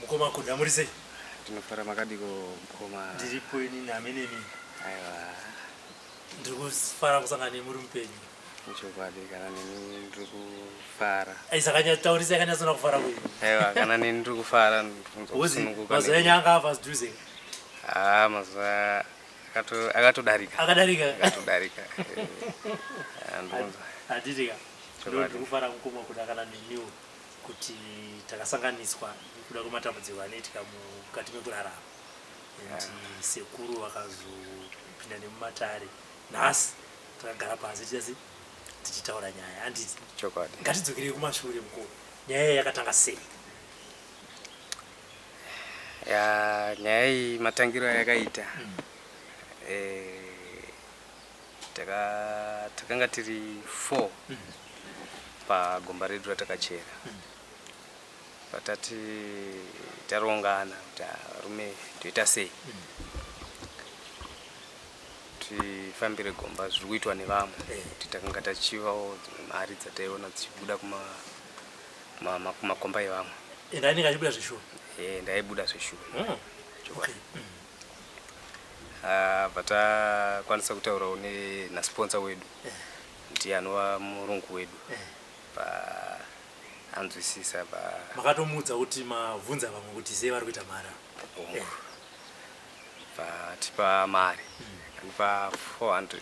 Mukoma kuda muri sei? Tinofara makadiko mukoma. Ndiripo ini nami nemi. Aiwa. Ndirikufara kusangana nemuri mupenyu. Chokwadi kana nini ndiri kufara. Aisakanyataurisa yakanyasona kufara kwenyu. Aiwa kana nini ndiri kufara kusununguka. Mazuva enyu anga abva sidhuze. Mazuva akatodarika. Akatodarika. Andonza. Aditika. Ndiri kufara mukoma kuda kana nemiwo kuti takasanganiswa kuda kwematambudziko anoitika mukati mekurarama. Sekuru vakazopinda nemumatare. Nhasi takagara pasi tichitaura nyaya. Handiti chokwadi. Ngatidzokere kumashure mukoma. Nyaya yakatanga sei? Nyaya iyi matangiro yakaita. Takanga tiri 4 pagomba redu ratakachera. Patati tarongana kuti varume toita sei tifambire gomba zviri kuitwa nevamwe. Takanga tachivawo dzimwe mari dzataiona dzichibuda kumakomba evamwe. Ndainenge achibuda zveshuwa? Ndaibuda zveshuwa. Patakwanisa kutaurawo nasponsor wedu ndiye anova murungu wedu anzwisisa makatomudza kuti mavhunza vamwe kuti sei vari kuita mari. Tipa mari anipa 400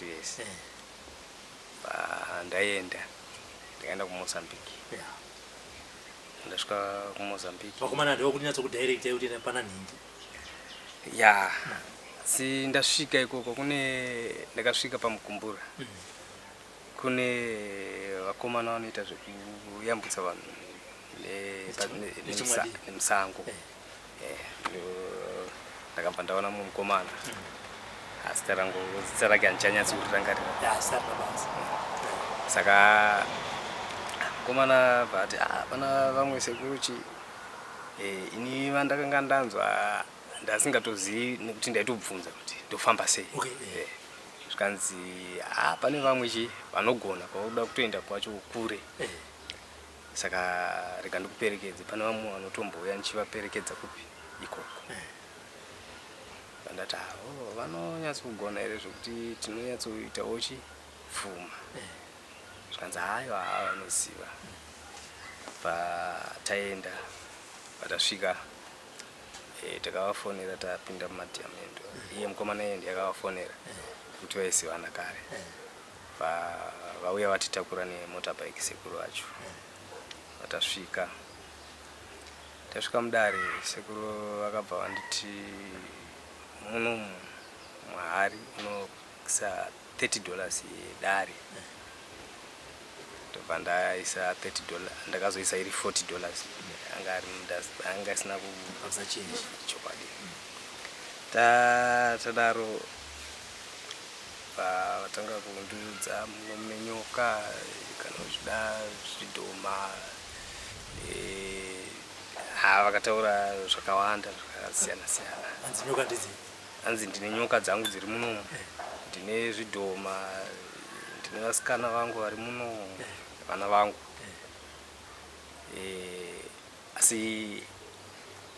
yes. Ndaenda ndikaenda kuMozambique. Ndasvika kuMozambique. Vakomana ndiwo kuti nyatsokudirecta kuti pana nhindi. Si ndasvika ikoko ndakasvika pamukumbura. Kune vakomana vanoita zvekuyambutsa vanhu nemusango. Ndakabva ndaona mumwe mukomana zita rake handichanyatsokurangarira. Saka mukomana vati pana vamwe sekuruchi ini vandakanga ndanzwa ndasingatozivi nekuti ndaitobvunza kuti ndofamba sei. Zvikanzi pane vamwe vanogona pauda kutoenda kwacho kure. Saka rega ndikuperekedze pane vamwe vanotombouya ndichivaperekedza kupi ikoko. Ndati vanonyatsogona here zvokuti tinonyatsoitawo chipfuma. Zvikanzi haiwa vanoziva. Pataenda patasvika takavafonera tapinda mumadhiamendo. Iye mukomana iye ndiyakavafonera kuti vaisivana kare. Vauya vatitakura nemotobike sekuru vacho. Tasvika mudare sekuru vakabva vanditi muno mahari unokisa $30 yedare. Tobva ndaisa $30 ndakazoisa iri $40 anga asina kuabva chinji chokwadi. Tadaro vatanga kundudza mumwe nyoka kana uchida zvidhoma. Vakataura zvakawanda zvakasiyana siyana. Hanzi ndine nyoka dzangu dziri muno, ndine zvidhoma, ndine vasikana vangu vari muno, vana vangu. Asi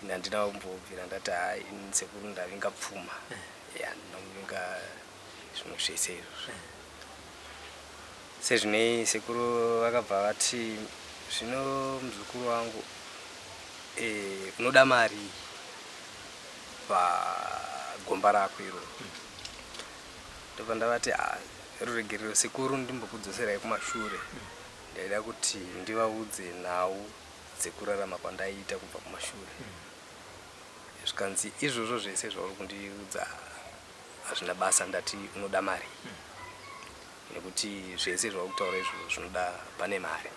handina kumbobvira ndati ini sekuru ndavinga pfuma. Handina kuvinga zvimwe zvese izvozvo. Sezvinei sekuru vakabva vati zvino muzukuru wangu unoda mari pagomba rako iro. Ndobva ndavati ruregerero sekuru ndimbokudzoserai kumashure. Ndaida kuti ndivaudze nhau dzekurarama kwandaiita kubva kumashure. Zvikanzi izvozvo zvese zvauri kundiudza hazvina basa. Ndati unoda mari nekuti zvese zvauri kutaura izvozvo zvinoda pane mari.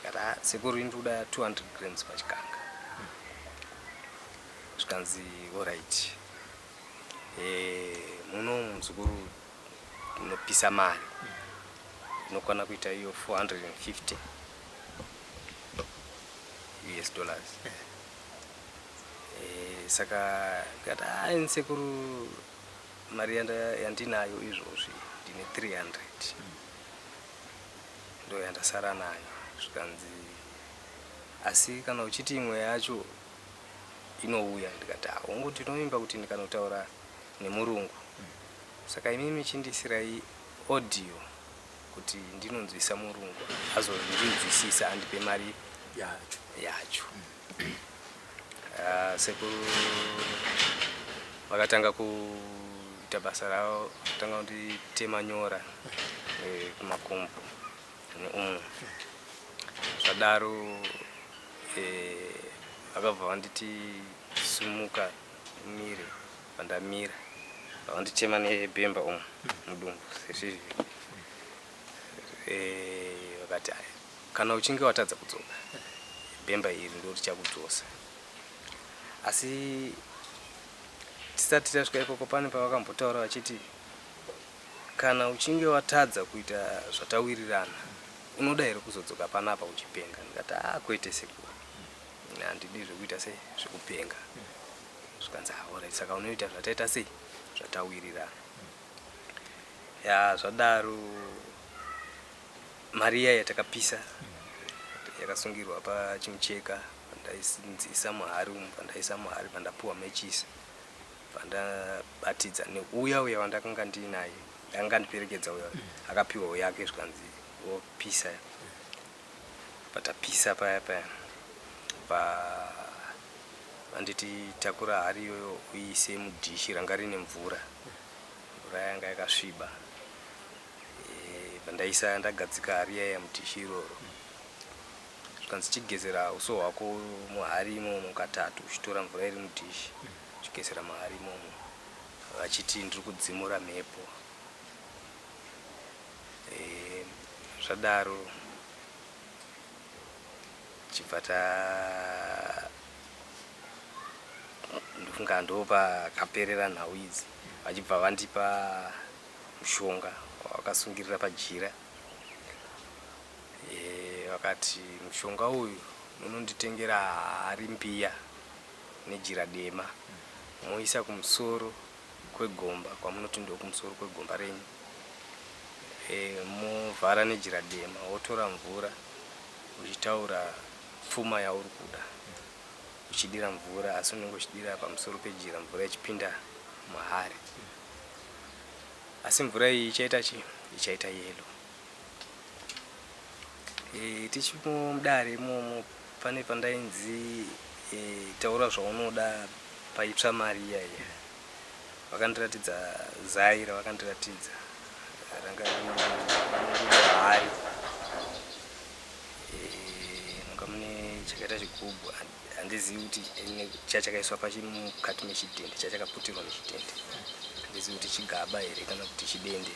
Kata sekuru indoda 200 grams pachikanga. Zvikanzi alright. Muno muzukuru unopisa mari inokwana kuita iyo $450 US. Saka kata ini sekuru mari yandinayo izvozvi ndine 300 ndo yandasara nayo. Zvikanzi asi kana uchiti imwe yacho inouya ndikati ungoti tinoimba kuti ndikanotaura nemurungu. Saka imimi chindisirai audio kuti ndinonzwisa murungu azondinzwisisa andipe mari yacho. Sekuru vakatanga kuita basa ravo, vakatanga kunditema nyora kumakumbo zvadaro vakabva vanditi sumuka mire pandamira vanditema nebhemba mudumbu sezvizvi. Vakati kana uchinge watadza kudzoka bhemba iri ndo richakudzosa. Asi tisati tasvika ikoko pane pavakambotaura vachiti kana uchinge watadza kuita zvatawirirana unoda here kuzodzoka panapa uchipenga. Ndikati kwete sekuru, handidi zvekuita sei zvekupenga. Zvikanzi alright, saka unoita zvataita sei zvatawirirana. Zvadaro mari iya yatakapisa yakasungirwa pachimucheka, pandaisa muhari umu, pandaisa muhari, pandapuwa mechisi, pandabatidza neuya wandakanga ndinaye akanga ndiperekedza uya akapiwawo yake zvikanzi wopisa. Patapisa paya vanditi takura hari iyoyo uise mudhishi ranga rine mvura yanga yakasviba. Pandaisa ndagadzika hari yaya mudhishi iroro zvikanzi chigezera uso hwako muhari imomo katatu uchitora mvura iri mudhishi uchigezera muhari imomo vachiti ndiri kudzimura mhepo. Zvadaro chibva ndofunga ndo pakaperera nhau idzi. Vachibva vandipa mushonga wakasungirira pajira. Vakati mushonga uyu unonditengera hari mbiya nejira dema moisa kumusoro kwegomba kwamunoti ndo kumusoro kwegomba renyu. Movhara nejira dema wotora mvura uchitaura pfuma yauri kuda uchidira mvura, asi unenge uchidira pamusoro pejira mvura ichipinda muhari. Asi mvura iyi ichaita yelo. Tichimudare imomo pane pandainzi taura zvaunoda paitsva mari iyaya. Vakandiratidza zai ravakandiratidza ranga hari nanga mune chakaita chigubhu. Handizivi kuti chachakaiswa mukati mechidende, chachakaputirwa nechidende. Handizivi kuti chigaba here kana kuti chidende.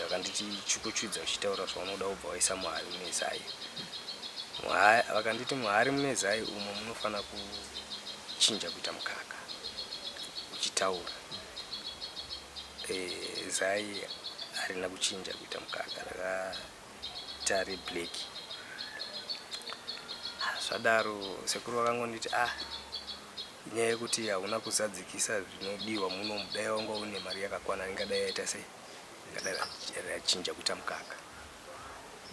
Vakanditi chukuchudza uchitaura zvaunoda ubva waisa muhari mune zai. Vakanditi muhari mune zai umo munofana kuchinja kuita mukaka uchitaura. Zai harina kuchinja kuita mukaka, rakaita reblack. Zvadaro sekuru vakangonditi nyaya yekuti hauna kuzadzikisa zvinodiwa muno mudai wanga une mari yakakwana ingadai yaita sei, ingadai yachinja kuita mukaka.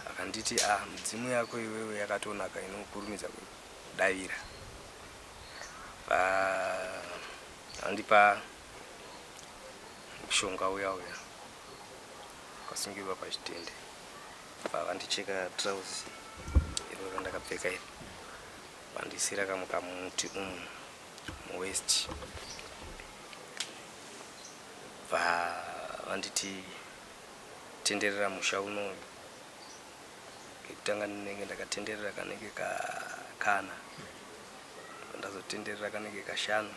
Vakanditi midzimu yako iwewe yakatonaka inokurumidza kudavira. Vandipa mushonga uya wakasungirwa pachitende. Vandicheka trousi iro randakapfeka iri vandisira kamwe kamuti muwest. Vanditi tenderera musha unoyu. Kekutanga ndinenge ndakatenderera kanenge kana, pandazotenderera kanenge kashanu,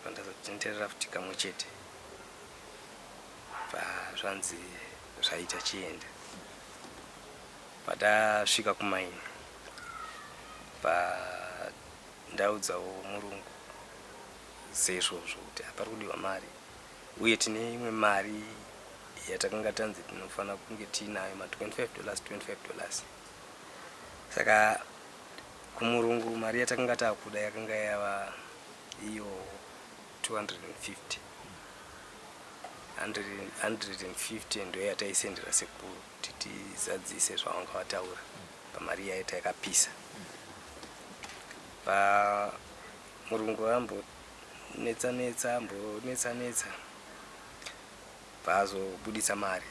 pandazotenderera futi kamwe chete. Zvanzi zvaita chienda. Pandasvika kumaini pandaudzawo murungu sezvozvo kuti hapari kudiwa mari uye tine imwe mari yatakanga tanzi tinofana kunge tinayo $25. Saka kumurungu mari yatakanga takuda yakanga yava iyo 250. 150 ndo yataisendera sekuru kuti tizadzise zvavanga vataura. pamari yaita yakapisa. Pa murungu ambo netsa pazobudisa mari.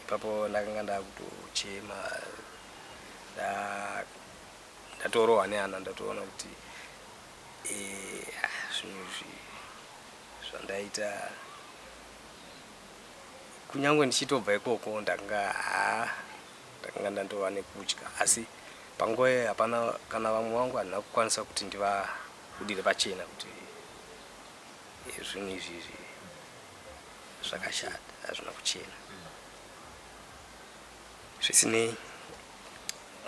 Ipapo ndakanga ndakutochema ndatorohwa neana ndatoona kuti zvinhu zvandaita kunyangwe ndichitobva ikoko ndakanga ndandova nekutya, asi panguva hapana kana vamwe vangu handina kukwanisa kuti ndivabudire pachena kuti zvinhu izvi zvakashata hazvina kuchena. Zvisinei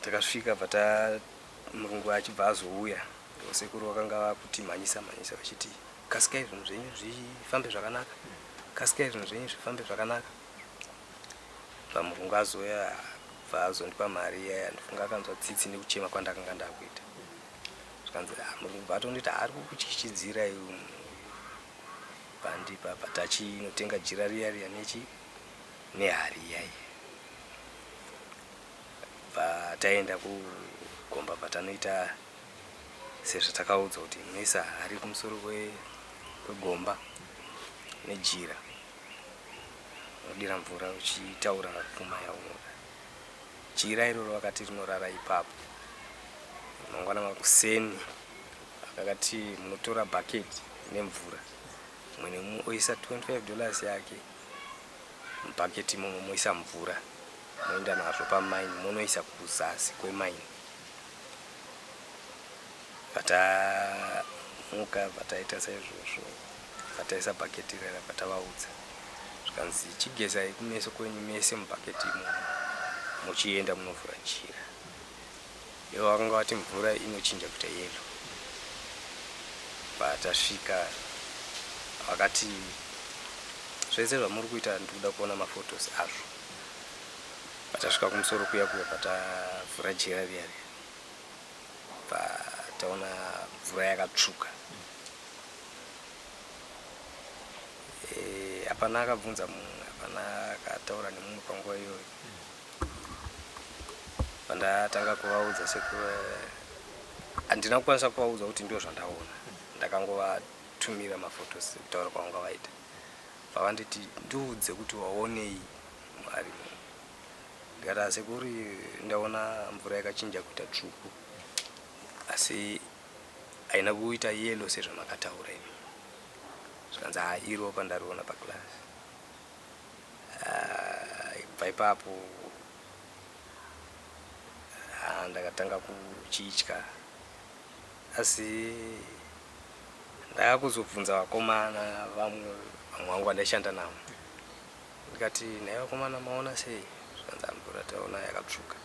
takasvika bva murungu achibva azouya sekuru vakanga vakuti mhanyisa vachiti kasikai zvinhu zvenyu zvifambe zvakanaka, kasikai zvinhu zvenyu zvifambe zvakanaka. Murungu azouya bva azondipa mari yaya ndifunga akanzwa tsitsi nekuchema kwandakanga ndakuita. Zvikanzi murungu bva atonditi ari kukuchichidzira iwe pandipa patachinotenga jira riya nehari iyai. Pataenda kugomba patanoita sezvatakaudzwa kuti munoisa hari kumusoro kwegomba nejira, unodira mvura uchitaura pfuma yaunoda. Jira iroro vakati rinorara ipapo. Mangwana makuseni vakati munotora bhaketi nemvura, mumwe nemumwe oisa $25 yake mubhaketi imomo moisa mvura, moenda nazvo pamaini, monoisa kuzasi kwemaini. Patamuka pataita saizvozvo, pataisa bhaketi rera patavaudza, zvikanzi chigezai kumeso kwenyu mese mubhaketi imomo muchienda munovhura jira. Ivo vakanga vati mvura inochinja kuita yelo. Patasvika vakati zvese zvamuri kuita ndikuda kuona mafotos azvo. Patasvika kumusoro kuya patavhura jira riya, pataona mvura yakatsvuka. Hapana akabvunza mumwe, hapana akataura nemumwe panguva iyoyo. Pandatanga kuvaudza sekuru, handina kukwanisa kuvaudza kuti ndio zvandaona. Ndakangovatumira mafotos kutaura kwavanga vaita. Pavanditi ndiudze kuti waonei mwari. Ndikati sekuru ndaona mvura yakachinja kuita tsvuku, asi haina kuita yelo sezvamakataura imi. Zvikanzi iro pandariona paklasi. Kubva ipapo ndakatanga kuchitya, asi ndakakuzobvunza vakomana vamwe vangu vandaishanda navo. Ndikati nhai vakomana maona sei? Zvikanzi mvura taona yakatsvuka.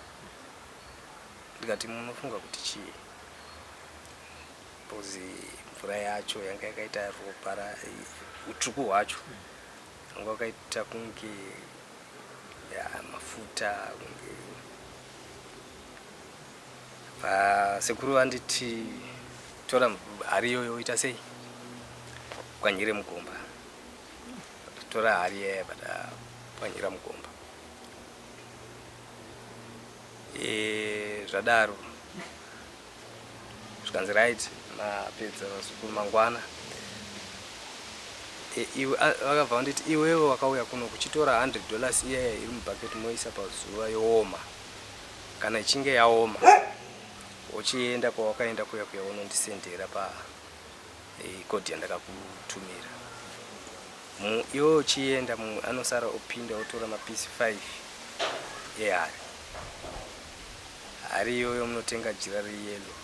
Ndikati munofunga kuti chii? Pozi mvura yacho yanga yakaita ropa, utsvuku hwacho hwanga hwakaita kunge mafuta kunge. Sekuru vanditi tora hari iyoyo ita sei? Pwanyire mugomba. Tora hari yaya pwanyira mugomba. Zvadaro. Zvikanzi right, mapedza masuku mangwana. Vakabva vanditi iwewe wakauya kuno kuchitora $100 iyaya iri mubhaketi moisa pazuva yooma. Kana ichinge yaoma, uchienda kwawakaenda kuya unondisendera kodhi yandakakutumira. Iwe uchienda anosara opinda otora mapisi 5 ehari. Hari iyoyo munotenga jira reyelo.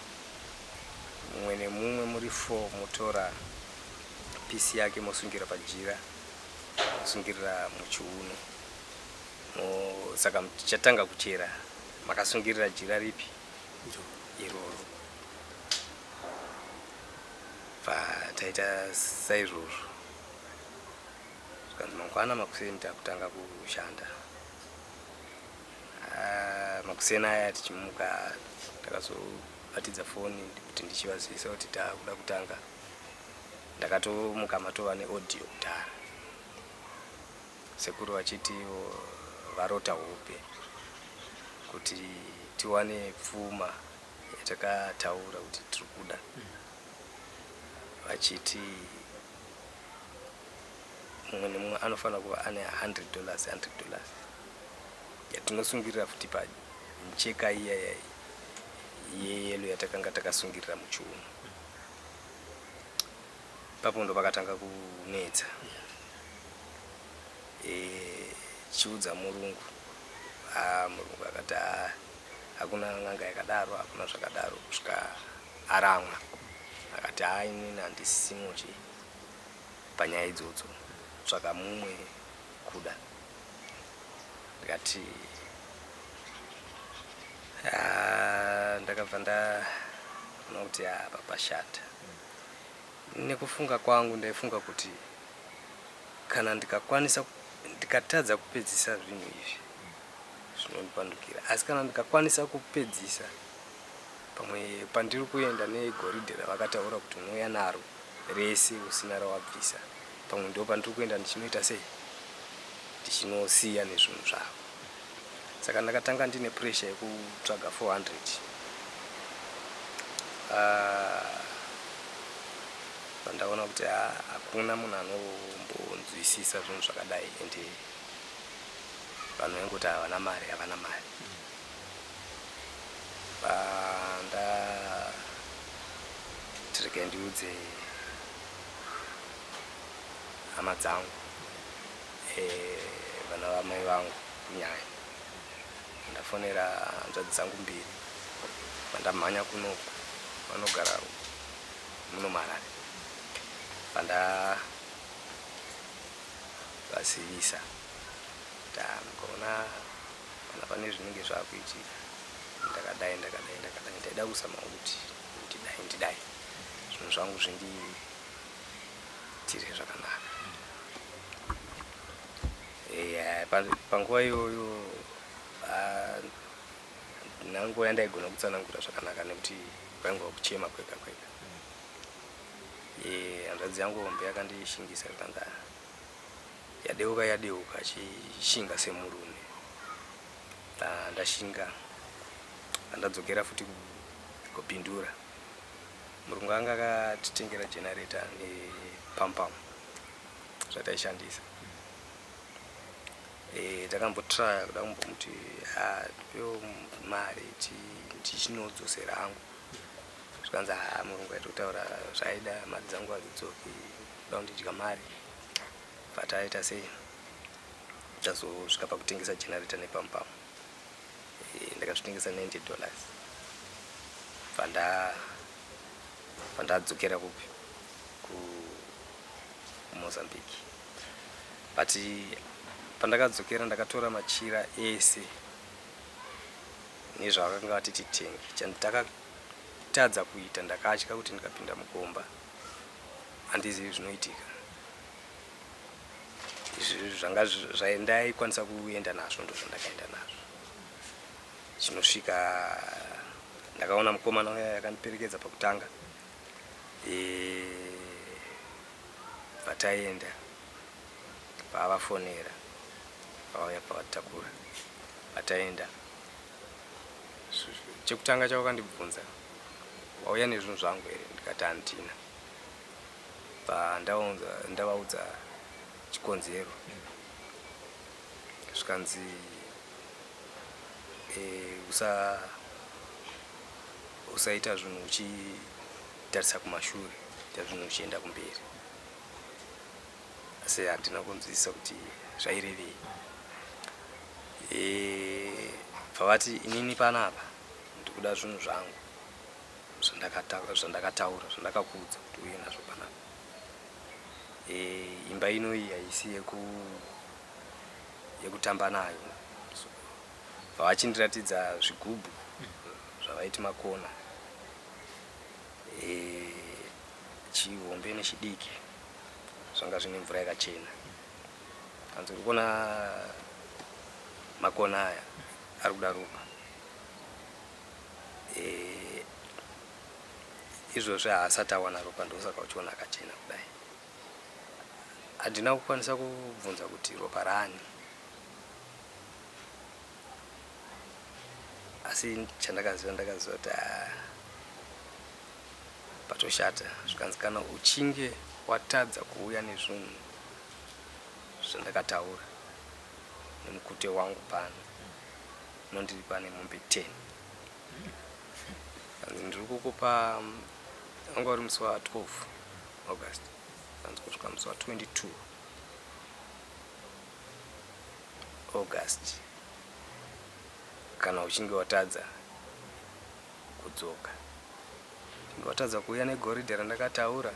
Mumwe nemumwe muri 4 motora pisi yake mosungira pajira, mosungirira muchiuno. Saka chatanga kuchera makasungirira jira ripi? Iroro. Pataita saizvozvo. Zvikanzi mangwana makuseni takutanga kushanda. Makuseni aya tichimuka takazobatidza foni kuti ndichivazivisa kuti takuda kutanga. Ndakatomuka matova neaudio kudhara. Sekuru vachiti varota hope kuti tiwane pfuma yatakataura kuti tiri kuda vachiti mumwe nemumwe anofanira kuva ane $100 yatinosungirira futi pamicheka iya yeyelo yatakanga takasungirira muchiuno. Papo ndo pakatanga kunetsa. Chiudza Mulungu. Mulungu akati hakuna n'anga yakadaro, hakuna zvakadaro kusvika aramwa. Akati inini handisimochi panyaya idzodzo, tsvaka mumwe kuda. Ndikati ndakabva ndaona kuti apa pashata. Nekufunga kwangu ndaifunga kuti kana ndikatadza kupedzisa zvinhu izvi zvinondipandukira, asi kana ndikakwanisa kupedzisa pamwe pandiri kuenda negoridhe ravakataura kuti unouya naro rese usina rawabvisa, pamwe ndo pandiri kuenda ndichinoita sei, ndichinosiya nezvinhu zvavo. Saka ndakatanga ndine pressure yekutsvaga 400. Ndaona kuti hakuna munhu anombonzwisisa zvinhu zvakadai, ende vanhu vengoti havana mari. Tireke ndiudze hama dzangu, vana vamai vangu kunyanya. Ndafonera hanzvadzi dzangu mbiri vandamhanya kunoku, vanogara muno Marare. Vandavasivisa ndakaona kana pane zvinenge zvakuitika, ndakadai ndaida kusama kuti ndidai zvinhu zvangu zvindiitire zvakanaka. Panguva iyoyo nanguva yandaigona kutsanangura zvakanaka nekuti kwaingwa kuchema kwega. Hanzvadzi yangu hombe yakandishingisa kanda yadeuka achishinga semurume. Ndashinga ndadzokera futi kupindura. Murungu anga akatitengera generator nepampam zvataishandisa. Takambotraya kuda kumbomuti yo mari tichinodzosera hangu. Zvikanzi Murungu aitotaura zvaida mari dzangu hadzidzoki, kuda kundidya mari. Pataita sei tazosvika pakutengesa generator nepampam. Ndakazvitengesa $90. Pandadzokera kupi kuMozambique. But pandakadzokera ndakatora machira ese nezvavakanga vati titenge. Chandakatadza kuita, ndakatya kuti ndikapinda mugomba handizivi zvinoitika. Zvanga zvaindaikwanisa kuenda nazvo ndo zvandakaenda nazvo. Chinosvika ndakaona mukomana uya akandiperekedza pakutanga. Pataenda pavafonera vauya pavatakura. Pataenda chekutanga chavakandibvunza wauya nezvinhu zvangu here, ndikati handina. Ndavaudza chikonzero. Zvikanzi usaita zvinhu uchitarisa kumashure, ita zvinhu uchienda kumberi. Asi handina kunzwisisa kuti zvairevei. Pavati inini panapa ndikuda zvinhu zvangu zvandakataura, zvandakakuudza kuti uye nazvo panapa. Imba ino iyi haisi yekutamba nayo. Vachindiratidza zvigubhu zvavaiti makona, chihombe nechidiki zvanga zvine mvura yakachena. Hanzi uri kuona makona aya ari kudaruka. Izvozvo haasati awana ropa ndosaka uchiona akachena kudai. Handina kukwanisa kubvunza kuti ropa rani. asi ndakaziva kuti patoshata zvikanzikana uchinge watadza kuuya nezvinhu zvandakataura nemukute wangu pano nondiripa nemombe 10. Ndiri kukupa anga uri musi wa 12 August kanzi kusvika musi wa 22 August kana uchinge watadza kudzoka, uchinge watadza kuuya negoridhe randakataura,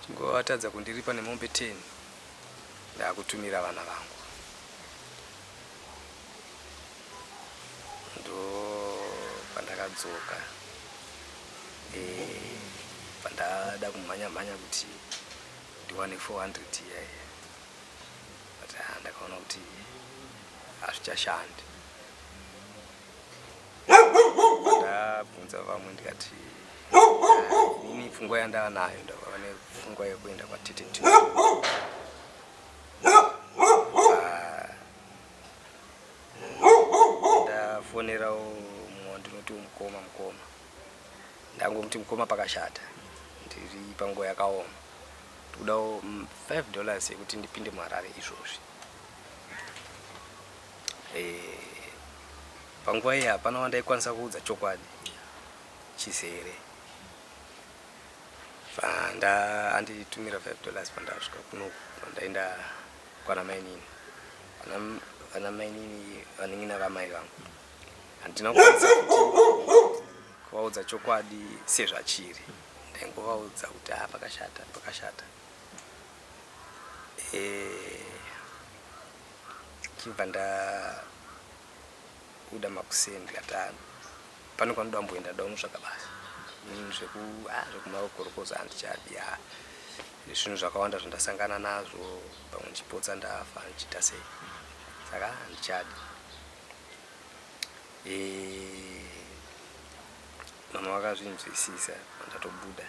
uchinge watadza kundiripa nemombe 10, ndakutumira vana vangu. Ndo pandakadzoka pandada kumhanya kuti ndiwane 400 iyaya, but ndakaona kuti hazvichashandi. Ndabvunza vamwe ndikati ini pfungwa yandava nayo ndava nepfungwa yekuenda kwaTete Tutu. Ndafonerawo mumwe wandinoti mukoma ndangomuti mukoma pakashata, ndiri panguva yakaoma, ndikudawo $5 yekuti ndipinde muHarare izvozvi. Panguva iyi hapana wandaikwanisa kuudza chokwadi chizere. Anditumira $5 pandasvika kuno, pandaenda kwana mainini. Vana mainini vanengina vamai vangu. Handina kukwanisa kuti kuvaudza chokwadi sezvachiri. Ndaingovaudza kuti pakashata. Chibva uda makuseni kata pano kwanoda mboenda dawo zvakabasa zvekumagorokoza handichadi. Zvinhu zvakawanda zvandasangana nazvo, pamwe ndichipotsa ndafa ndichita sei, saka handichadi. Mama vakazvinzwisisa pandatobuda,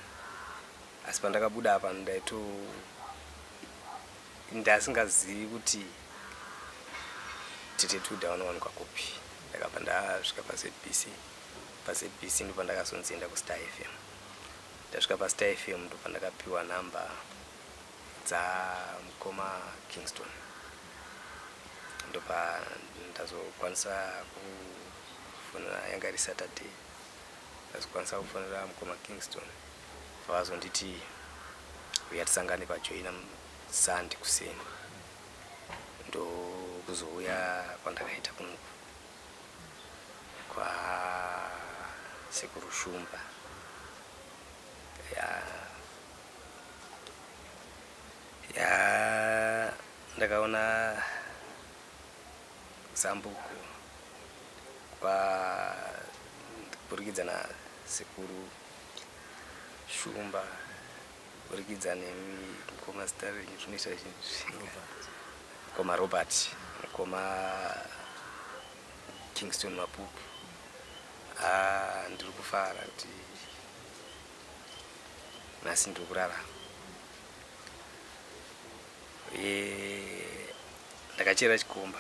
asi pandakabuda apa ndasingazivi kuti Tete Tutu wanowanikwa kupi. Ndakabva ndasvika paZBC ndo pandakazonzienda kuStar FM. Ndasvika paStar FM ndo pandakapiwa namba dzamukoma Kingston, ndo pandazokwanisa kufonera, yanga iri Saturday, ndazokwanisa kufonera mukoma Kingston vakazonditi uya tisangane paJoina Sunday kuseni. Ndo kuzouya kwandakaita kuno kwa Sekuru Shumba. Ndakaona zambuko kwa burikidza naSekuru Shumba, burikidza nemukoma Starring, zvinoita mukoma Robert, mukoma Kingston Mapupu. Ndiri kufara kuti nhasi ndiri kurarama. Ndakachera chikomba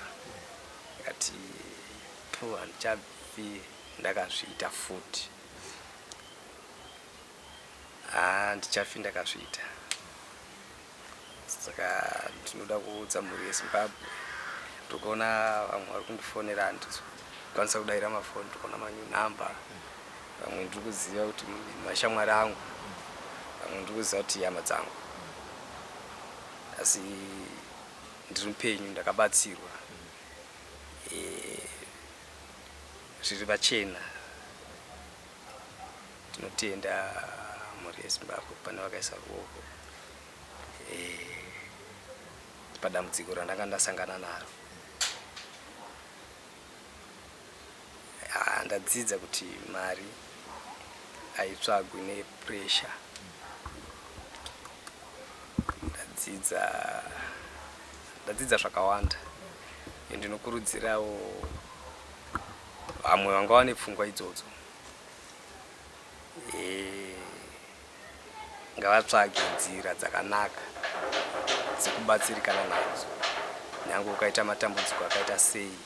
ndikati handichabvi ndakazviita futi, handichafi ndakazviita. Saka ndinoda kuudza mhuri yeZimbabwe, ndikuona vamwe vari kundifonera, handikwanisa kudayira mafoni, ndikuona manyu namba, vamwe ndiri kuziva kuti mashamwari angu, vamwe ndiri kuziva kuti hama dzangu, asi ndiri mupenyu, ndakabatsirwa. Zviri pachena. Tinotenda mhuri yeZimbabwe pane vakaisa ruoko padambudziko randanga ndasangana naro. Ndadzidza kuti mari haitsvagwi nepressure. Ndadzidza zvakawanda. Ndinokurudzirawo vamwe vanga vane pfungwa idzodzo ngavatsvage nzira dzakanaka dzekubatsirikana nadzo. Nyange ukaita matambudziko akaita sei,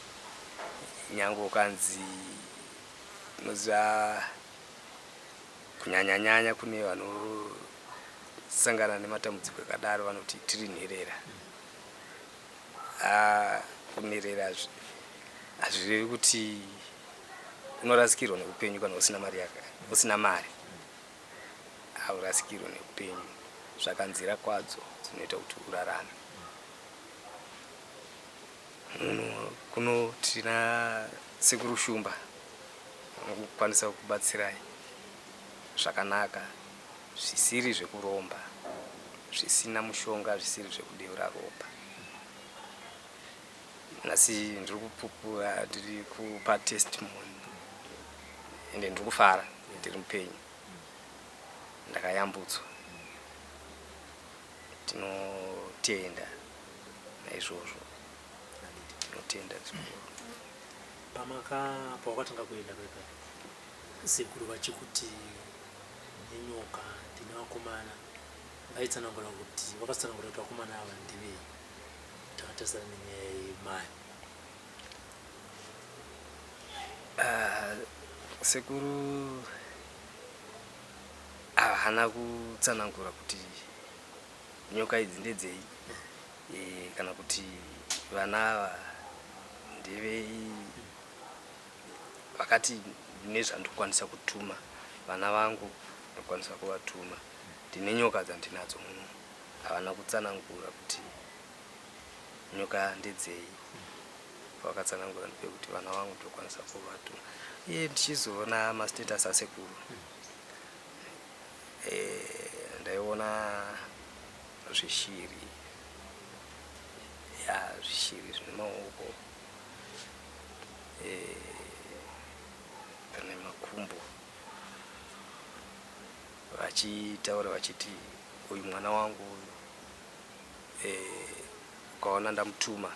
nyange ukanzi Ndinoziva kunyanya kune vanosangana nematambudziko akadaro vanoti tiri nherera. Kunherera hazvirevi kuti unorasikirwa neupenyu kana usina mari. Haurasikirwa neupenyu. Zvakanzira kwadzo dzinoita kuti urarame. Kuno tina sekuru Shumba anokwanisa kubatsirai zvakanaka, zvisiri zvekuromba, zvisina mushonga, zvisiri zvekudeura ropa. Nhasi ndiri kupupura, ndiri kupa testimony ende ndiri kufara ndiri mupenyu. Ndakayambudzwa. Tinotenda naizvozvo. Tinotenda zvikuru. Pawakatanga kuenda kwega, sekuru vachikuti nenyoka ndine vakomana, vaitsanangura kuti vakatsanangura kuti vakomana ava ndivei. Takatasana nenyaya yemari. Sekuru hana kutsanangura kuti nyoka idzi ndedzei, kana kuti vana ava ndevei. Vakati nezvandokwanisa kutuma vana vangu, ndokwanisa kuvatuma. Ndine nyoka dzandinadzo muno. Havana kutsanangura kuti nyoka ndedzei. Vakatsanangura ndepekuti vana vangu ndokwanisa kuvatuma. Ndichizoona mastatus asekuru, ndaiona zvishiri, zvishiri zvine maoko pane makumbo, vachitaura vachiti uyu mwana wangu ukaona ndamutuma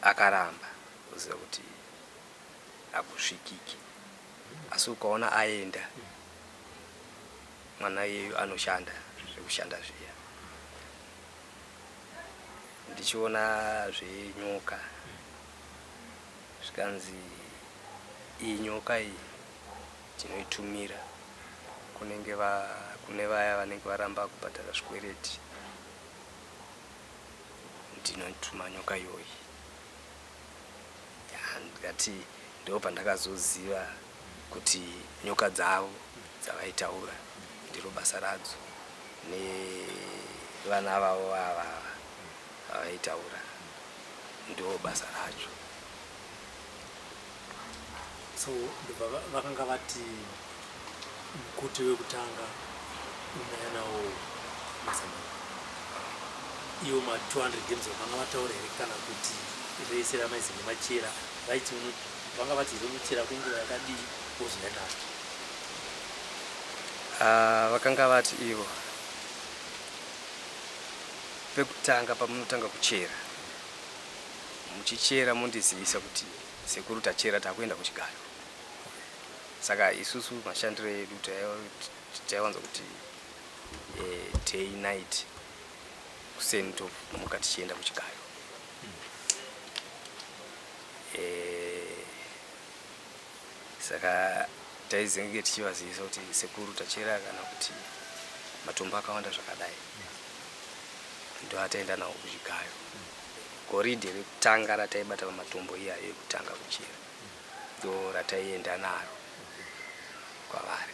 akaramba uziva kuti hakusvikiki, asi ukaona aenda mwana iyeyu anoshanda zvekushanda zviya. Ndichiona zvenyoka zvikanzi iyi nyoka iyi tinoitumira kune vaya vanenge varamba kubhadhara zvikwereti. Ndinotuma nyoka iyoyi. Ndikati ndo pandakazoziva kuti nyoka dzavo dzavaitaura ndiro basa radzo, nevana vavo ava vavaitaura ndo basa racho. So vakanga vati mukuti wekutanga unaya nawo Mozambique. Iyo ma 200 games vakanga vataura here kana kuti vese ramaizi nemachera vaiti vanga vati muchera kwenguva yakadii wozoenda nacho? Vakanga vati ivo pekutanga pamunotanga kuchera, muchichera mondizivisa kuti sekuru tachera takuenda kuchigayo. Saka isusu mashandiro edu taiwanza kuti day night kuseni tomuka tichienda kuchigayo. Saka taizenge tichivazivisa kuti sekuru tachera kana kuti matombo akawanda zvakadai, ndo ataenda nawo kuchigayo. Goridhe rekutanga rataibata pamatombo iyayo ekutanga kuchera ndo rataienda naro kwavari.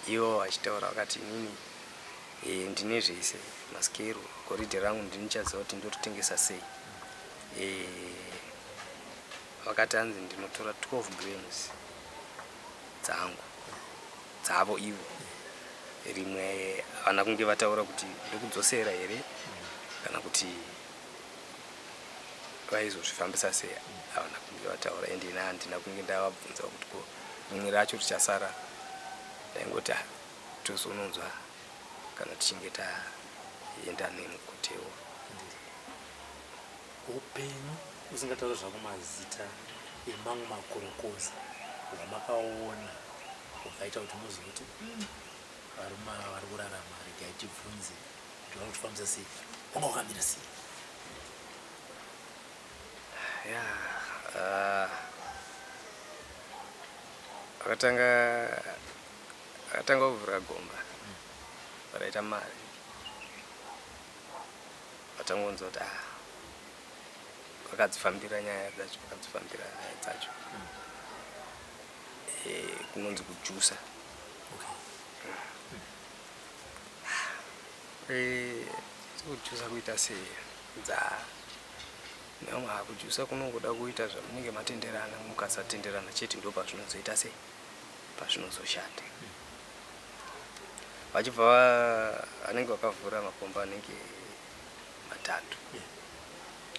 Ivo vachitaura vakati inini ndine zvese masikero, goridhe rangu ndinichaziva kuti ndototengesa sei. Vakati hanzi ndinotora 12 grams dzangu dzavo ivo. Rimwe havana kunge vataura kuti ndikudzosera here kana kuti vaizozvifambisa sei, havana kunge vataura. Ende handina kunge ndavabvunza kuti ko rimwe racho richasara, ndaingoti tozononzwa kana tichinge taenda nemukotewo. Upenyu usingataura zvako mazita emamwe makorokoza wamakaona ukaita kuti muzive kuti varume ava vari kurarama, regai tibvunze kuti vari kutifambisa sei, wanga wakamira sei? akatanga kuvhura gomba varaita mari vatangonza kuti vakadzifambira nyaya dzacho kunonzi kujusa kujusa kuita sei nemwe kujusa kunongoda kuita zvamunenge matenderana mukasatenderana chete ndo pazvinozoita sei pazvinozoshata vachibva anenge vakavhura makomba anenge matatu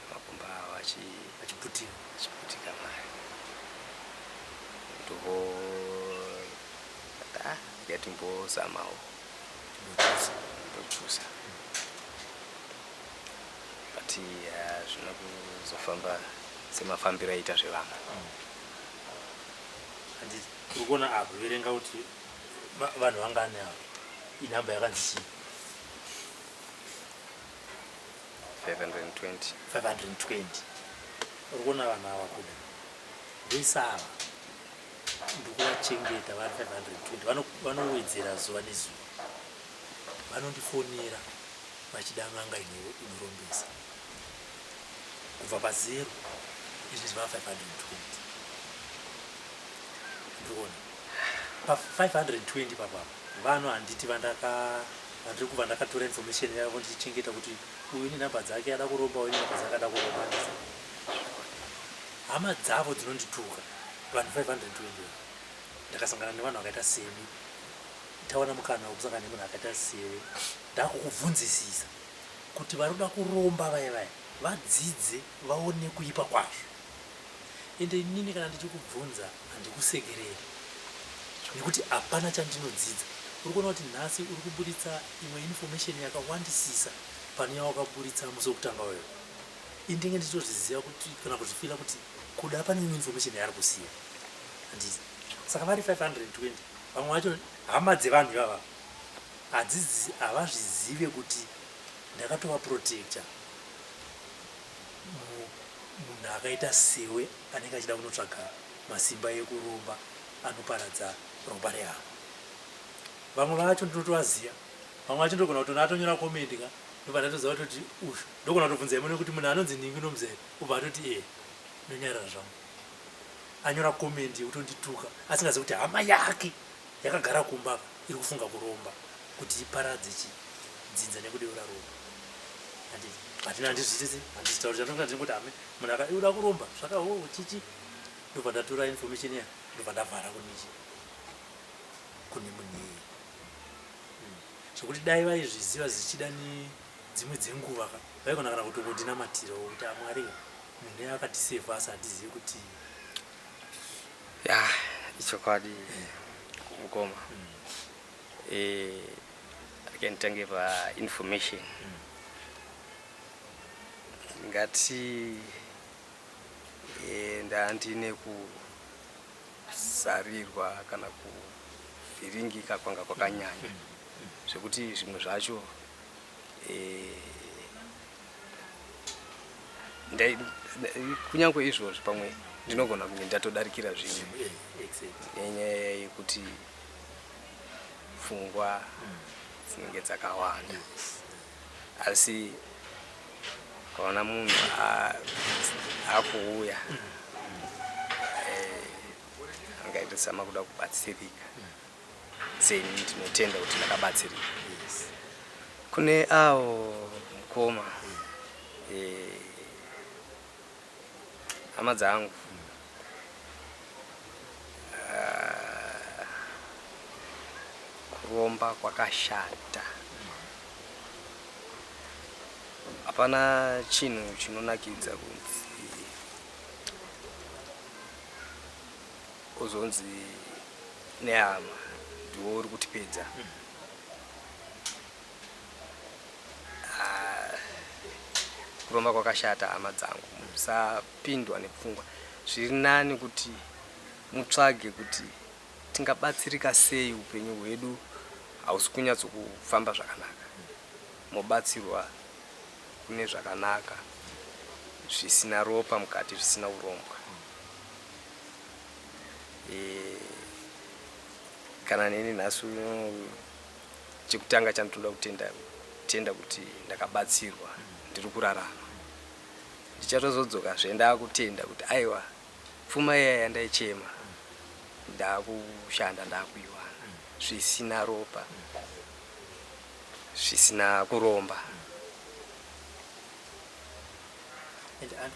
makomba achiputika mari ndo yatimbozamawo ndochusa but zvina kuzofamba semafambiro aita zvevanga urikuona apo verenga kuti vanhu vangane apo inhamba yakanzi chii 520 urikuona vanhu ava kuda vesava ndikuvachengeta vari 520 vanowedzera zuva nezuva vanondifonera vachida n'anga inorumbisa kubva pazero izvi zviva 520 ndikuona pa520 papapa vanhu handiti handiri kuva ndakatora information yavo ndichichengeta kuti uyu nenhamba dzake ada kuromba uyu nenhamba dzake ada kuromba hama dzavo dzinondituka vanhu 520 ndakasangana nevanhu vakaita semi tawana mukana wekusangana nemunhu akaita sewe ndakukubvunzisisa kuti vari kuda kuromba vaya vadzidze vaone kuipa kwazvo ende inini kana ndichikubvunza handikusekereri nekuti hapana chandinodzidza uri kuona kuti nhasi uri kuburitsa imwe information yakawandisisa pane yawakaburitsa musi wekutanga wewe indenge ndichitozviziva kuti kana kuzvifila kuti kuda pane imwe information yaari kusiya handizi saka vari 520 vamwe vacho hama dzevanhu ivava havazvizive kuti ndakatova protector munhu akaita sewe anenge achida kunotsvaga masimba ekuromba anoparadza ropa rehama vamwe vacho ndinotovaziva vamwe vacho ndogona kuti atonyora komendi ka ndobva ndatoziva kuti ushu ndogona kutovunza imwe nekuti munhu anonzi ningi nomuzere ubva atoti nonyarara zvangu anyora komendi yekutondituka asingazivi kuti hama yake yakagara kumbaka iri kufunga kuromba kuti iparadze chidzinza nekudeura ropa hatina handizitauri chandonga ndinoti hame munhu akauda kuromba zvakaho chichi ndobva ndatora information ya ndobva ndavhara kune munhu zvokuti dai vaizviziva zvichida nedzimwe dzenguva vaikona kana kutongondinamatirawo kuti amwari munhu akatisevha asi hatizivi kuti ichokwadi mukoma akanditange painformation ngati ndandine kusarirwa kana kuvhiringika kwanga kwakanyanya zvekuti zvimwe zvacho kunyange izvozvo pamwe ndinogona kunge ndatodarikira zvimwe nenyaya yekuti pfungwa dzinenge dzakawanda asi kaona munhu akuuya angaitosama kuda kubatsirika seni ndinotenda kuti ndakabatsirika kune avo mukoma hama dzangu kuromba kwakashata hapana chinhu chinonakidza kunzi uzonzi nehama ndiwo uri kutipedza kuromba kwakashata hama dzangu musapindwa nepfungwa zviri nani kuti mutsvage kuti tingabatsirika sei upenyu hwedu hausi kunyatsokufamba zvakanaka mobatsirwa kune zvakanaka zvisina ropa mukati zvisina urombwa kana nini nhasi chekutanga chandoda kutenda kuti ndakabatsirwa ndiri kurarama. Ndichatozodzoka zvenda kutenda kuti aiwa pfuma iya yandaichema ndakushanda ndakuiwana zvisina ropa zvisina kuromba.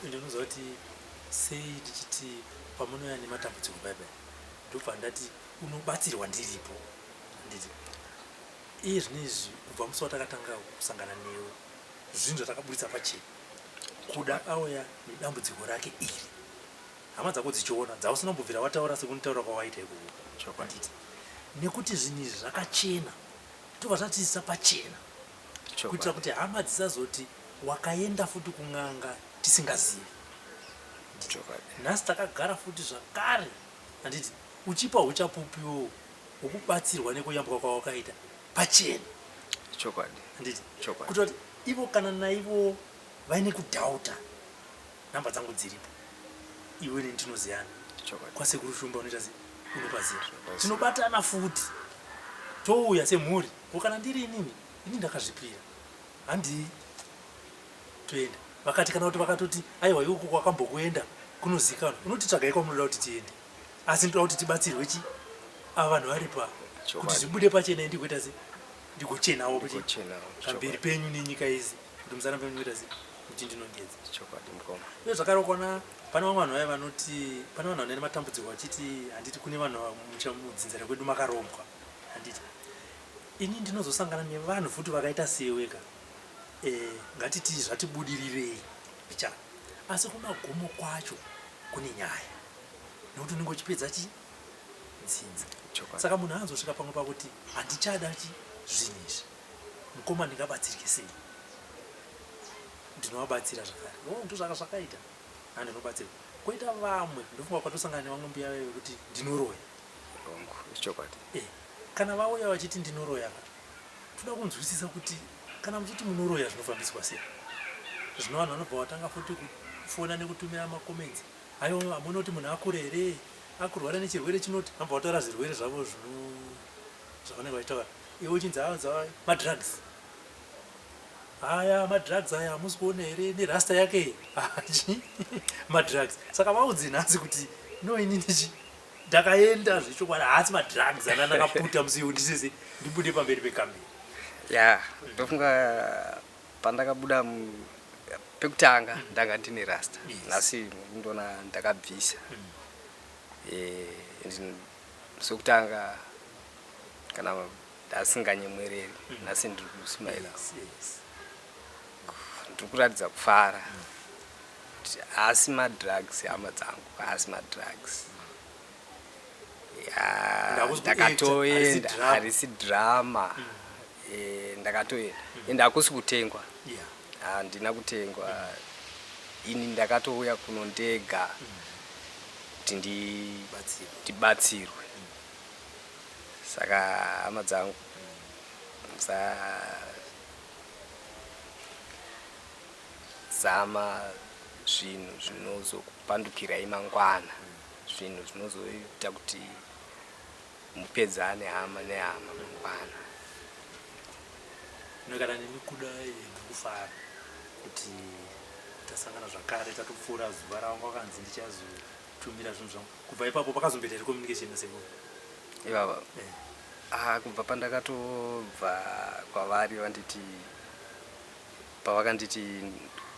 Ndinoziva kuti sei tichiti pamunouya nematambudziko baibai ndobva ndati unobatsirwa ndiripo. Handiti iye zvinezvi kubva musi watakatanga kusangana newe zvinhu zvatakabudisa pachena kuda auya nedambudziko rake iri hama dzako dzichiona dzausinambobvira wataura sekunitaura kwawaita ikoko. Handiti nekuti zvinhu izvi zvakachena tobva tatiisa pachena kuitira kuti hama dzisazoti wakaenda futi kun'anga tisingazivi. Nhasi takagara futi zvakare. Handiti uchipa uchapupiwo wokubatsirwa nekuyambuka kwawakaita pachena. Handiti kuti kuti ivo kana naivo vaine kudhauta namba dzangu dziripo iwe nendinoziyana kwasekuru Shumba unoita sei unopaziva tinobatana futi touya semhuri kana ndiri ini ndakazvipira handi toenda vakati kana kuti vakatoti aiwa iwe kwakambokuenda kunozikanwa unotitsvagai kwamunoda kuti tiende asi ndoda kuti tibatsirwe chi ava vanhu varipa kuti zvibude pachena ndikuita sei ndikuchenawo pamberi penyu nenyika izi kuti musarambe munoita sei kuti ndinongedza. Uye zvakare ukaona pane vamwe vanhu vaya vanoti pane vanhu vane matambudziko vachiti handiti kune vanhu mudzinzira kwedu makarombwa. Handiti ini ndinozosangana nevanhu futi vakaita seweka ngatiti zvatibudirirei bichana asi kumagomo kwacho kune nyaya nekuti unenge uchipedza chi nzinza. Saka munhu anzosvika pamwe pakuti handichada chi zvinhu izvi mukoma ndingabatsirike sei ndinovabatsira zvakare ndozvaka zvakaita handinobatsirwa. Koita vamwe ndofunga kwatosangana nevamwe mbuya veyo kuti ndinoroya kana vauya vachiti ndinoroya toda kunzwisisa kuti kana muchiti munoroya zvinofambiswa sei. Zvino vanhu vanobva watanga futi kufona nekutumira makomenzi aiwa hamuna kuti munhu akura here akurwara nechirwere chinoti amba wataura zvirwere zvavo zvavanenge vachitaura iwe uchinzi madrugs haya madrugs aya hamusi kuona here nerasta yake madrugs. Saka vaudzi nhasi kuti no inini ndakaenda zvechokwadi hasi madrugs andandakaputa musiwo ndisese ndibude pamberi pekamera. Ndofunga pandakabuda pekutanga ndanga ndine rasta nhasi ndona ndakabvisa sokutanga kana ndasinganyemwereri nhasi ndiri kusmaila ndiri kuratidza kufara asi madrugs hama dzangu asi madrugs ndakatoenda harisi drama ndakatoenda ende hakusi kutengwa handina kutengwa ini ndakatouya kuno ndega kuti ndibatsirwe. Saka hama dzangu musazama zvinhu zvinozokupandukirai mangwana zvinhu zvinozoita kuti mupedzane hama nehama mangwana. Nokana neni kuda ndokufara kuti tasangana zvakare tatopfuura zuva rangu akanzi ndichazotumira zvinhu zvangu kubva ipapo pakazomboita communication naseko ivava kubva pandakatobva kwavari vanditi pavakanditi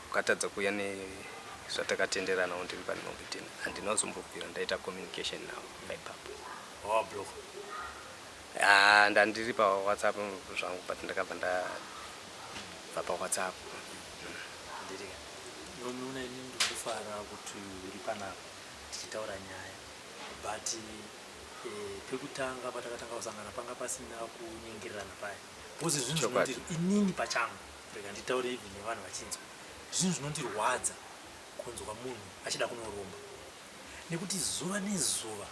ukatadza kuuya nezvatakatenderanawo ndiri paNombiteni handinozombobvira ndaita communication navo paipapo. Bro ndandiri paWhatsApp zvangu but ndakabva ndabva paWhatsApp. Ndonoona ini ndikufara kuti uri panapa tichitaura nyaya but pekutanga patakatanga kusangana panga pasina kunyengererana paya bhozi zvinhu zvinoti inini pachangu rega nditaure even nevanhu vachinzwa zvinhu zvinondirwadza kunzwa munhu achida kunoromba nekuti zuva nezuva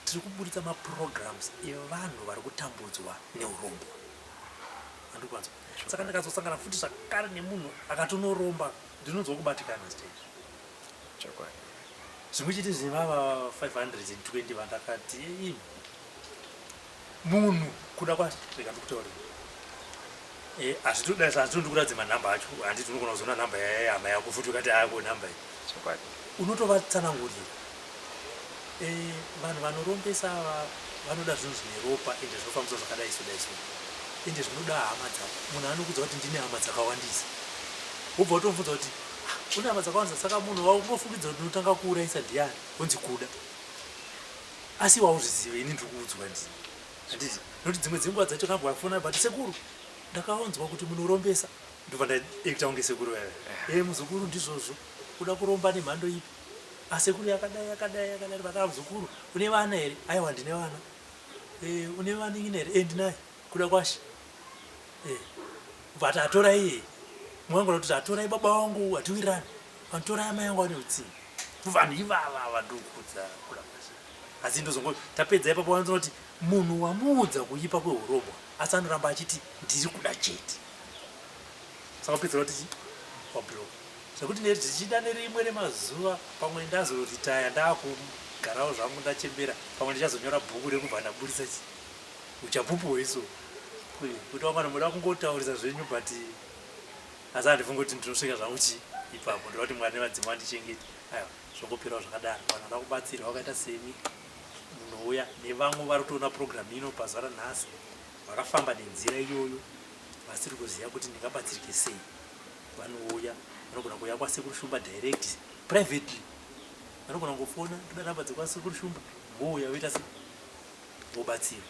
tiri kuburitsa maprograms evanhu vari kutambudzwa neurombo. Handikwanza saka ndakazosangana futi zvakare nemunhu akatonoromba ndinonzwa kubatikana stage zvimwe chete zvine vava 520 vandakati munhu kuda kwacho rega ndikutaurira hazvitodi kuratidza manhamba acho handiti unogona kuzoona nhamba yahama yako futi ukati ayako nhamba iyi unotovatsanangurira vanhu vanorombesa ava vanoda zvinhu zvine ropa ende zvinofambisa zvakadai so ende zvinoda hama dzavo munhu anokudza kuti ndine hama dzakawandisa wobva utomubvunza kuti une hama dzakawandisa saka munhu waungofungidza kuti unotanga kuurayisa ndiani unzi kuda asi wauzvizive ini ndiri kuudzwa handiti nokuti dzimwe dzenguva dzacho kambwafona but sekuru ndakaonzwa kuti munorombesa ndobva ndaekta kunge sekuru vava muzukuru ndizvozvo uda kuromba nemhando ipi asekuru yakadai vaka muzukuru une vana here aiwa ndine vana une vaningine here ndinaye kuda kwashe but atora iye mwangona kuti atorai baba wangu hatiwirirani anotora amai yangu ane utsinga vanhu ivava vandokudza kuda kwashe asi ndozongo tapedza ipapo wanzoti munhu wamuudza kuipa kweurombo asi anoramba achiti ndiri kuda chete saka pedzera kuti wablock zvekuti ndichida nerimwe remazuva pamwe ndazoritaya ndakugarawo zvangu ndachembera pamwe ndichazonyora bhuku rekubva ndabudisa uchapupuwo iso kuti wangana muda kungotaurisa zvenyu but asi handifungi kuti ndinosvika zvangu ipapo ndoda kuti mwari nevadzimwa ndichengeti aiwa zvongoperawo zvakadaro vanhu vada kubatsirwa wakaita semi munouya nevamwe vari kutoona programu ino pazuva ranhasi vakafamba nenzira iyoyo vasiri kuziva kuti ndingabatsirike sei vanouya vanogona kuuya kwasekuru shumba direct privately vanogona kungofona ndoda namba dzekwasekuru shumba vouya voita sei vobatsira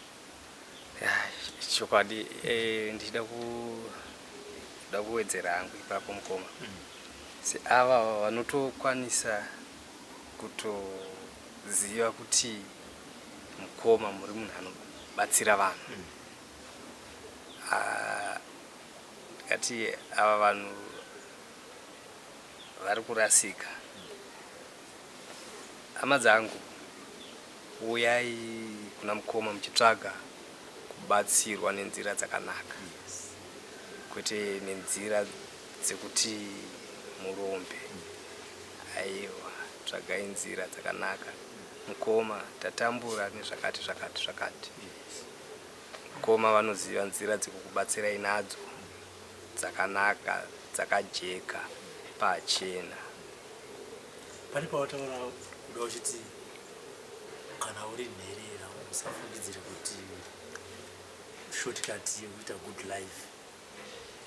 chokwadi ndichida kuwedzera hangu ipapo mukoma seava vanotokwanisa kutoziva kuti mukoma muri munhu anobatsira vanhu tikati ava vanhu vari kurasika hama dzangu uyai kuna mukoma muchitsvaga kubatsirwa nenzira dzakanaka kwete nenzira dzekuti murombe aiwa tsvagai nzira dzakanaka mukoma tatambura nezvakati mukoma vanoziva nzira dzekukubatsirai nadzo dzakanaka dzakajeka pachena pane pawataura kuda uchiti kana uri nherera usafungidzire kuti shortcut yekuita good life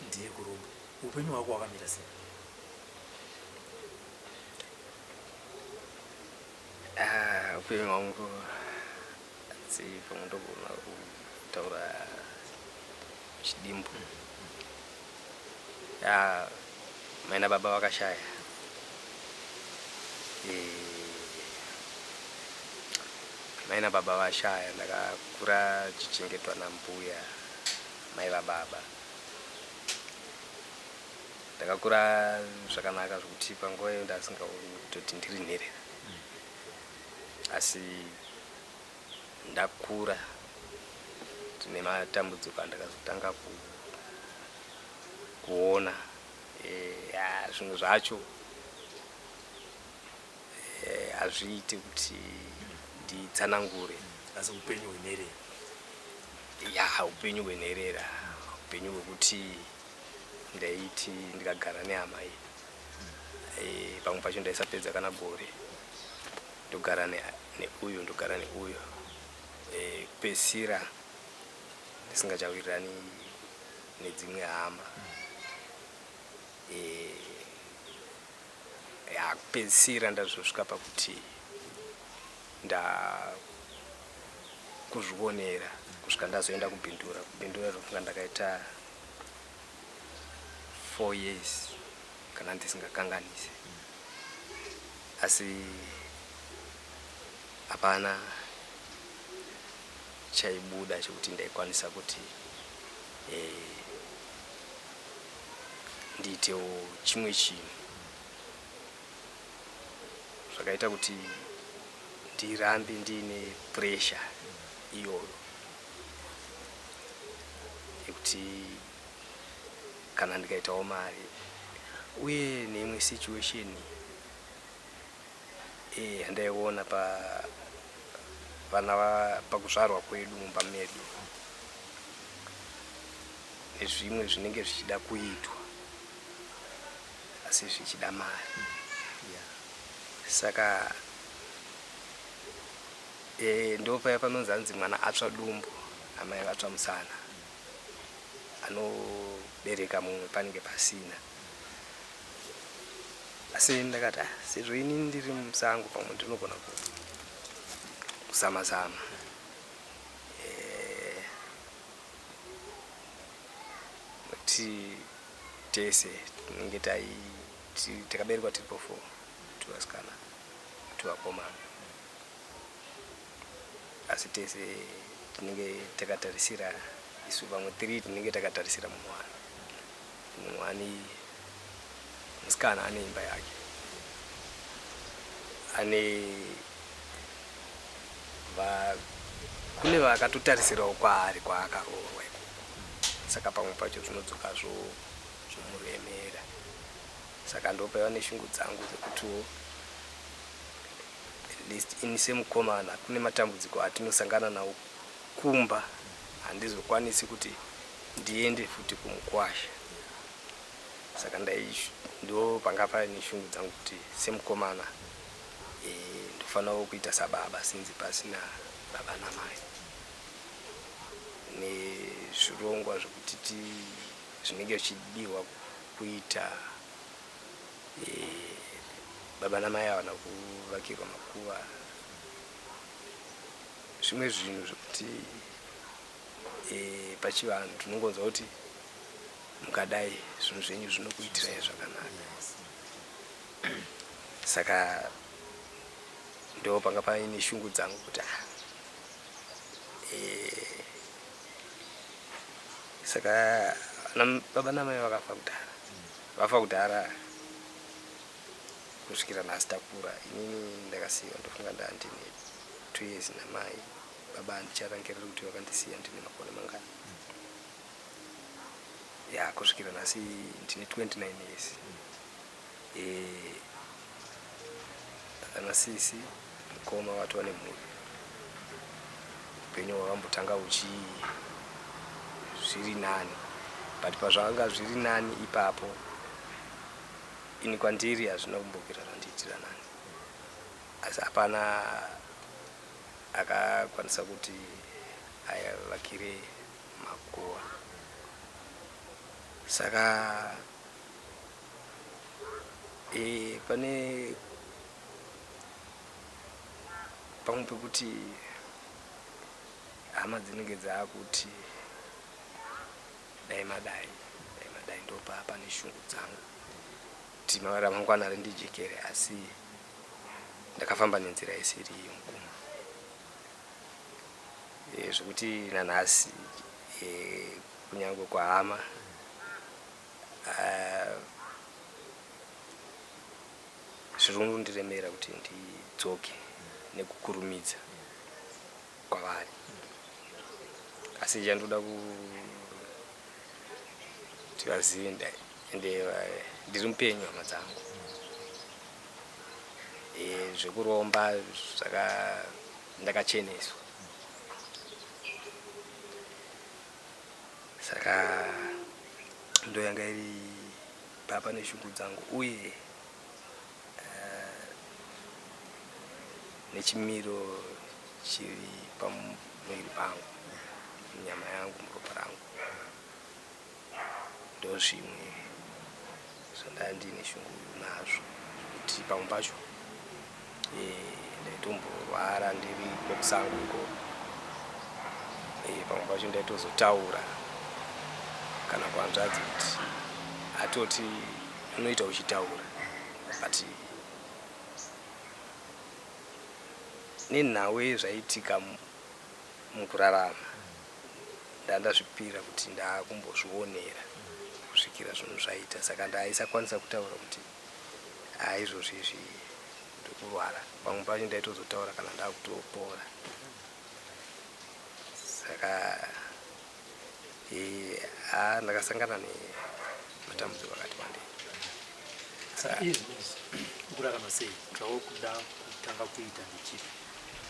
ndiye kuromba upenyu hwako hwakamira sei upenyu hwangu asi pamwe ndogona kutaura chidimbu mai nababa vakashaya mai nababa vashaya ndakakura chichengetwa nambuya mai vababa ndakakura zvakanaka zvokuti panguva iyo ndasingaoni kutoti ndiri nherera asi ndakura tine matambudziko andakazotanga kuona zvinhu zvacho hazviiti kuti nditsanangure asi upenyu hwenherera upenyu hwenherera upenyu hwekuti ndaiti ndikagara nehama iyi pamwe pacho ndaisapedza kana gore ndogara neuyo ndogara neuyo kupedzisira ndisingachawirirani nedzimwe hama kupedzisira ndazosvika pakuti ndakuzvionera kusvika ndazoenda kubhindura zvofunga ndakaita 4 years kana ndisingakanganise asi hapana chaibuda chekuti ndaikwanisa kuti ndiitewo chimwe chinhu zvakaita kuti ndirambe ndiine pressure iyoyo yekuti kana ndikaitawo mari uye neimwe situation handaiona vana pakuzvarwa kwedu mumba medu nezvimwe zvinenge zvichida kuitwa asi zvichida mari. Saka ndo paya panonzi anzi mwana atsva dumbu amai vatsva musana, anobereka mumwe panenge pasina. Asi ndakati sezvo ini ndiri musango pamwe ndinogona kuzama-zama. Kuti tese tinenge takaberekwa tiripo 4, 2 vasikana 2 vakomana. Asi tese tinenge takatarisira isu vamwe 3 tinenge takatarisira munwani. Musikana ane imba yake, kune vakatotarisirawo kwaari kwaakaroorwa. Saka pamwe pacho zvinodzoka zvomuremera. Saka ndopaiva neshungu dzangu dzekutiwo at least ini semukomana kune matambudziko atinosangana nawo kumba, handizokwanisi kuti ndiende futi kumukwasha. Saka ndo panga pane shungu dzangu kuti semukomana ndofanawo kuita sababa sinzi pasina baba namai, nezvirongwa zvokuti zvinenge zvichidiwa kuita. Baba namai havana kuvakirwa makuva, zvimwe zvinhu zvokuti pachivanhu tinongonzwa kuti mukadai zvinhu zvenyu zvinokuitirai zvakanaka. Saka ndo panga paine shungu dzangu kuti saka baba namai vafa kudhara kusvikira nhasi takura. Inini ndakasiyiwa ndofunga ndandine 2 years namai. Baba handicharangiriri kuti vakandisiya ndine makore mangani. Kusvikira nhasi ndine 29 years. Ana sisi mukoma watova nemhuri. Upenyu hwakambotanga zviri nani, but pazvanga zviri nani ipapo ini kwandiri hazvina kumbobvira zvandiitira nani. Asi hapana akakwanisa kuti ayavakire makuva. Saka pane pamwe pekuti hama dzinenge dzaakuti dai madai ndopa pane shungu dzangu kuti ramangwana rindijekere. Asi ndakafamba nenzira isiri mukuma zvokuti nanhasi kunyange kwahama zvirondiremera kuti ndidzoke nekukurumidza kwavari. Asi chandoda kuti vazive ndiri mupenyu hama dzangu. Zvekuromba ndakacheneswa. Saka ndo yanga iri papa neshungu dzangu, uye nechimiro chiri pamuviri pangu, munyama yangu, muropa rangu. Ndo zvimwe zvandandine shungu nazvo, kuti pamwe pacho ndaitomborwara ndiri kwekusango uko. Pamwe pacho ndaitozotaura kana kuhanzvadzi kuti atoti unoita uchitaura, but nenhau zvaitika mukurarama ndandazvipira kuti ndakumbozvionera kusvikira zvinhu zvaita. Saka ndaisakwanisa kutaura kuti izvozvi izvi ndokurwara. Pamwe pacho ndaitozotaura kana ndakutopora. Saka ndakasangana nematambudziko akati wandei. Saka izvi kurarama sei zvauri kuda kutanga kuita ndechipi?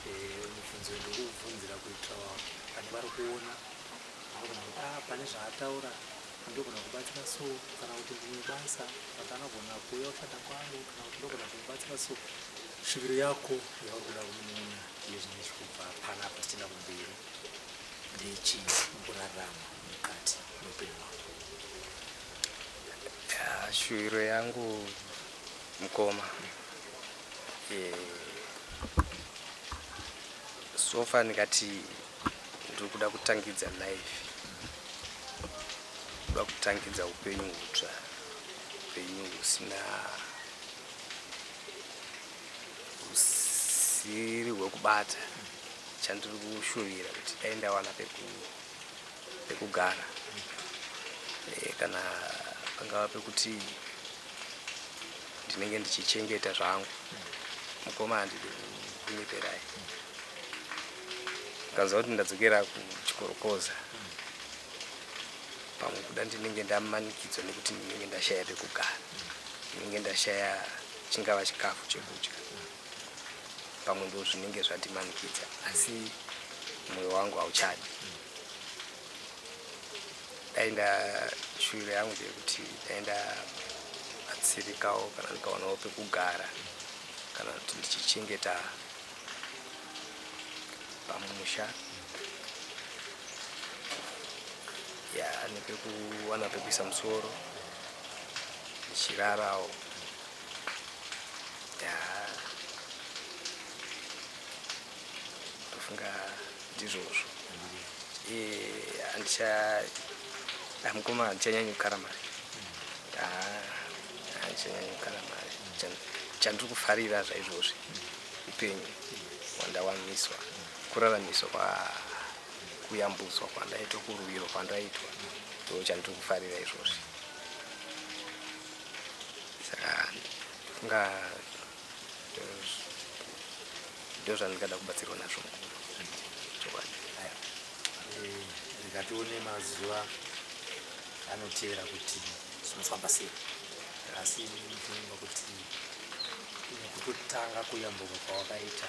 mubvunzo ndokubvunzira kuitira pane vari kuona pane zvaataura ndogona kubatsira so kana kuti ndine basa pakanogona kuuya kushanda kwangu kana kuti ndogona kubatsira so shuviro yako yauri kuda kumuona iyo zvine zvikubva panapa tichienda kumberi ndechii mukurarama mukati meupenyu hwako? Shuviro yangu mukoma, sofa ndikati ndiri kuda kutangidza life, kuda kutangidza upenyu hutsva, upenyu husiri hwekubata. Chandiri kushuvira kuti dai ndawana pekugara, kana pangava pekuti ndinenge ndichichengeta zvangu. Mukoma handidi kunyeperai. Kanzwa kuti ndadzokera kuchikorokoza, pamwe kuda ndinenge ndamanikidzwa nekuti ndinenge ndashaya pekugara, ndinenge ndashaya chingava chikafu chekudya, pamwe ndo zvinenge zvandimanikidza, asi mwoyo wangu hauchadi. Dai shuviro yangu ndeyekuti dai ndabatsirikawo kana ndikawanawo pekugara, kana kuti ndichichengeta pamusha, nepekuwana pekuisa musoro, ndichirarawo. Ndofunga ndizvozvo. Mukoma handichanyanyi kukara mari. Handichanyanyi kukara mari. Chandiri kufarira zvaizvozvi upenyu hwandawaniswa, kuraramiswa kuyambutswa kwandaitwa, kuruviro kwandaitwa, ndo chandiri kufarira izvozvi. Saka ndofunga ndo zvandingada kubatsirwa nazvo mukuru. Ndikatione mazuva anoteera kuti zvinofamba sei, asi ndinoona kuti nekutotanga kuyambuka kwawakaita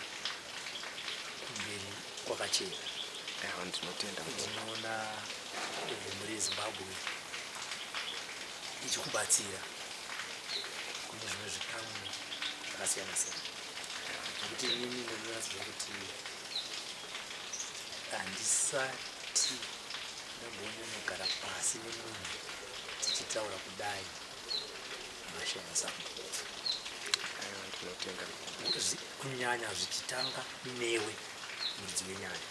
kumberi kwakachena. Ndinotenda. Unoona muri Zimbabwe ichikubatsira kune zvimwe zvikamu zvakasiyana siyana, nekuti inini ndinoziva kuti handisati ndamboona nogara pasi nemunhu tichitaura kudai mashaya zangu. Ndinotenda kunyanya zvichitanga newe muridzi wenyaya.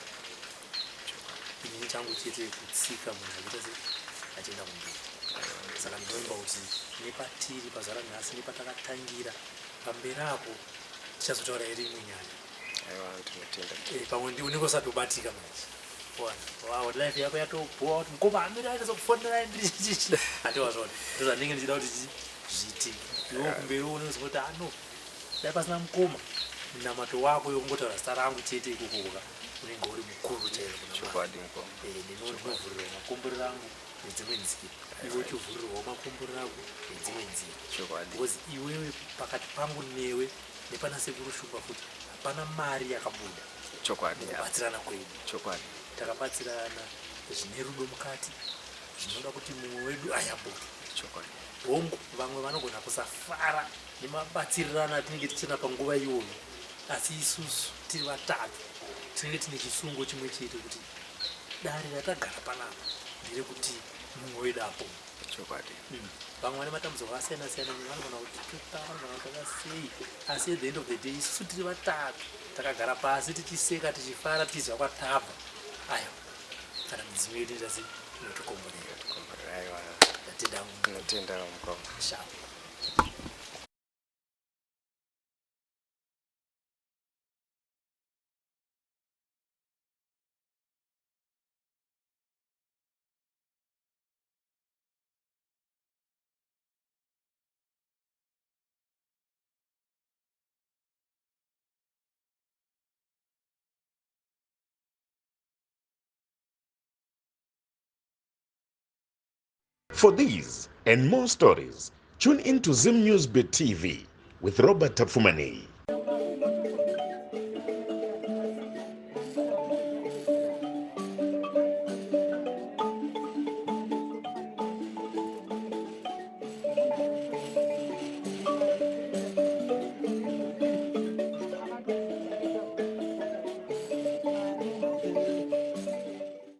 Inini changu chete kutsika munhu achiita achienda kumberi. Saka ndinoimba kuti nepatiri pazuva ranhasi nepatakatangira pamberi apo tichazotaura iri imwe nyaya. Pamwe unenge usatobatika manje. Life yako yatobhuwa kuti mukoma amire achazokufonera ndichichi. Hatiwa zvona. Ndozvandinenge ndichida kuti zviitike. Iwe kumberi unozwa kuti dai pasina mukoma, munamato wako yokungotaura zita rangu chete ikukuka, unenge uri mukuru chaizvo kuna Mwari. Ndinovhurirwa makombero angu nedzimwe nzira, iwe uchivhurirwawo makombero angu nedzimwe nzira. Because iwewe pakati pangu newe nepana sekuru Shumba futi hapana mari yakabuda. Kubatsirana kwedu. Takabatsirana zvine rudo mukati, zvinoda kuti mumwe wedu ayambuke. Hongu vamwe vanogona kusafara nemabatsirirana atinenge tichina panguva iyoyo, asi isusu tiri vatatu tinenge tine chisungo chimwe chete kuti dare ratagara panapa nderekuti mumwe wedu apo. Vamwe vane matambudziko akasiyana siyana, vanogona kuti vanogona kutaura sei, asi at the end of the day isusu tiri vatatu takagara pasi tichiseka tichifara tichizva kwatabva. Aiwa, kana midzimu yedu ndasi inotikomborera. Ndinotenda mukoma. Sharp. For these and more stories, tune in to Zim Newsbeat TV with Robert Tafumani.